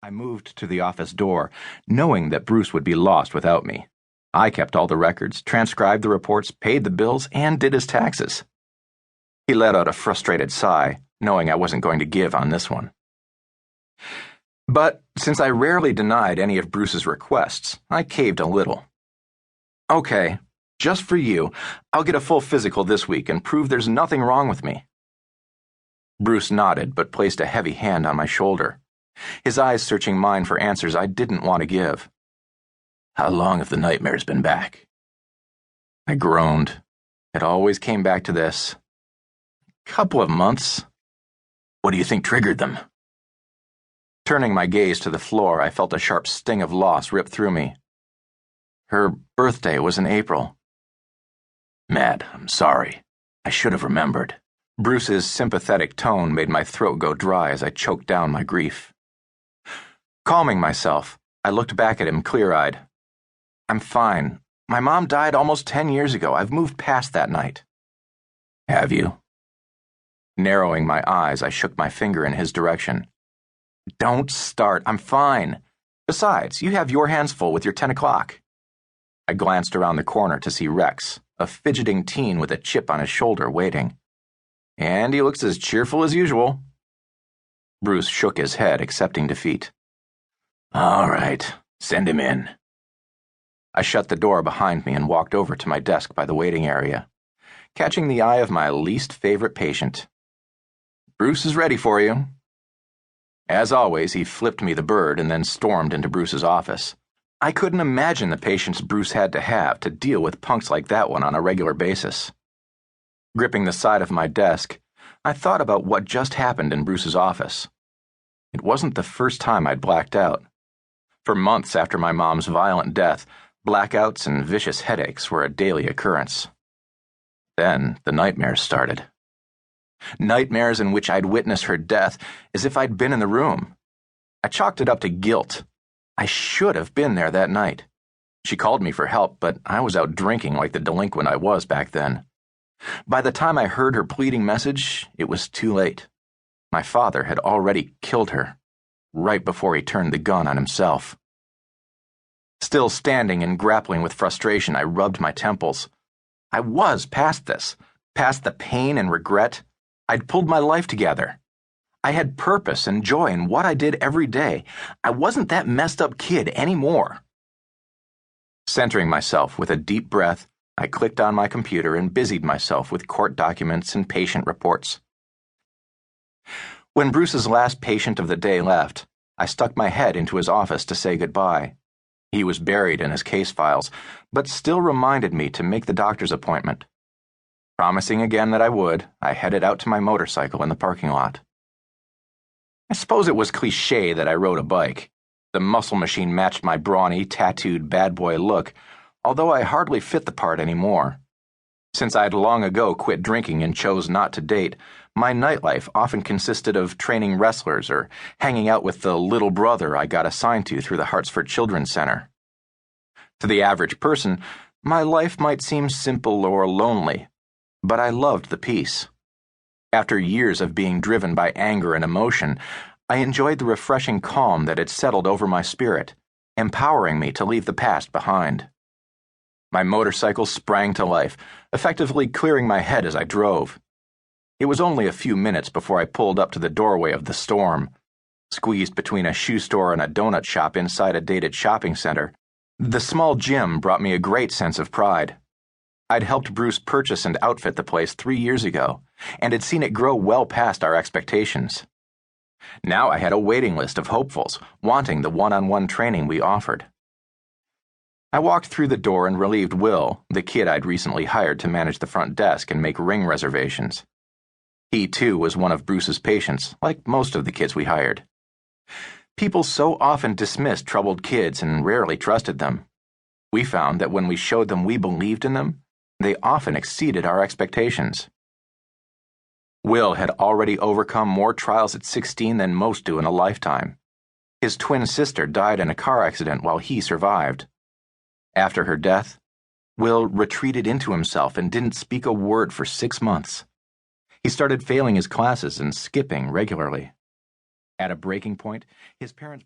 I moved to the office door, knowing that Bruce would be lost without me. I kept all the records, transcribed the reports, paid the bills, and did his taxes. He let out a frustrated sigh, knowing I wasn't going to give on this one. But since I rarely denied any of Bruce's requests, I caved a little. Okay, just for you, I'll get a full physical this week and prove there's nothing wrong with me. Bruce nodded, but placed a heavy hand on my shoulder, his eyes searching mine for answers I didn't want to give. How long have the nightmares been back? I groaned. It always came back to this. Couple of months. What do you think triggered them? Turning my gaze to the floor, I felt a sharp sting of loss rip through me. Her birthday was in April. Matt, I'm sorry. I should have remembered. Bruce's sympathetic tone made my throat go dry as I choked down my grief. Calming myself, I looked back at him clear-eyed. I'm fine. My mom died almost 10 years ago. I've moved past that night. Have you? Narrowing my eyes, I shook my finger in his direction. Don't start. I'm fine. Besides, you have your hands full with your 10 o'clock. I glanced around the corner to see Rex, a fidgeting teen with a chip on his shoulder, waiting. And he looks as cheerful as usual. Bruce shook his head, accepting defeat. All right, send him in. I shut the door behind me and walked over to my desk by the waiting area, catching the eye of my least favorite patient. Bruce is ready for you. As always, he flipped me the bird and then stormed into Bruce's office. I couldn't imagine the patience Bruce had to have to deal with punks like that one on a regular basis. Gripping the side of my desk, I thought about what just happened in Bruce's office. It wasn't the first time I'd blacked out. For months after my mom's violent death, blackouts and vicious headaches were a daily occurrence. Then the nightmares started. Nightmares in which I'd witnessed her death as if I'd been in the room. I chalked it up to guilt. I should have been there that night. She called me for help, but I was out drinking like the delinquent I was back then. By the time I heard her pleading message, it was too late. My father had already killed her, right before he turned the gun on himself. Still standing and grappling with frustration, I rubbed my temples. I was past this, past the pain and regret. I'd pulled my life together. I had purpose and joy in what I did every day. I wasn't that messed up kid anymore. Centering myself with a deep breath, I clicked on my computer and busied myself with court documents and patient reports. When Bruce's last patient of the day left, I stuck my head into his office to say goodbye. He was buried in his case files, but still reminded me to make the doctor's appointment. Promising again that I would, I headed out to my motorcycle in the parking lot. I suppose it was cliché that I rode a bike. The muscle machine matched my brawny, tattooed bad boy look, although I hardly fit the part anymore. Since I'd long ago quit drinking and chose not to date, my nightlife often consisted of training wrestlers or hanging out with the little brother I got assigned to through the Hartsford Children's Center. To the average person, my life might seem simple or lonely, but I loved the peace. After years of being driven by anger and emotion, I enjoyed the refreshing calm that had settled over my spirit, empowering me to leave the past behind. My motorcycle sprang to life, effectively clearing my head as I drove. It was only a few minutes before I pulled up to the doorway of the Storm. Squeezed between a shoe store and a donut shop inside a dated shopping center, the small gym brought me a great sense of pride. I'd helped Bruce purchase and outfit the place 3 years ago, and had seen it grow well past our expectations. Now I had a waiting list of hopefuls wanting the one-on-one training we offered. I walked through the door and relieved Will, the kid I'd recently hired to manage the front desk and make ring reservations. He, too, was one of Bruce's patients, like most of the kids we hired. People so often dismissed troubled kids and rarely trusted them. We found that when we showed them we believed in them, they often exceeded our expectations. Will had already overcome more trials at 16 than most do in a lifetime. His twin sister died in a car accident while he survived. After her death, Will retreated into himself and didn't speak a word for 6 months. He started failing his classes and skipping regularly. At a breaking point, his parents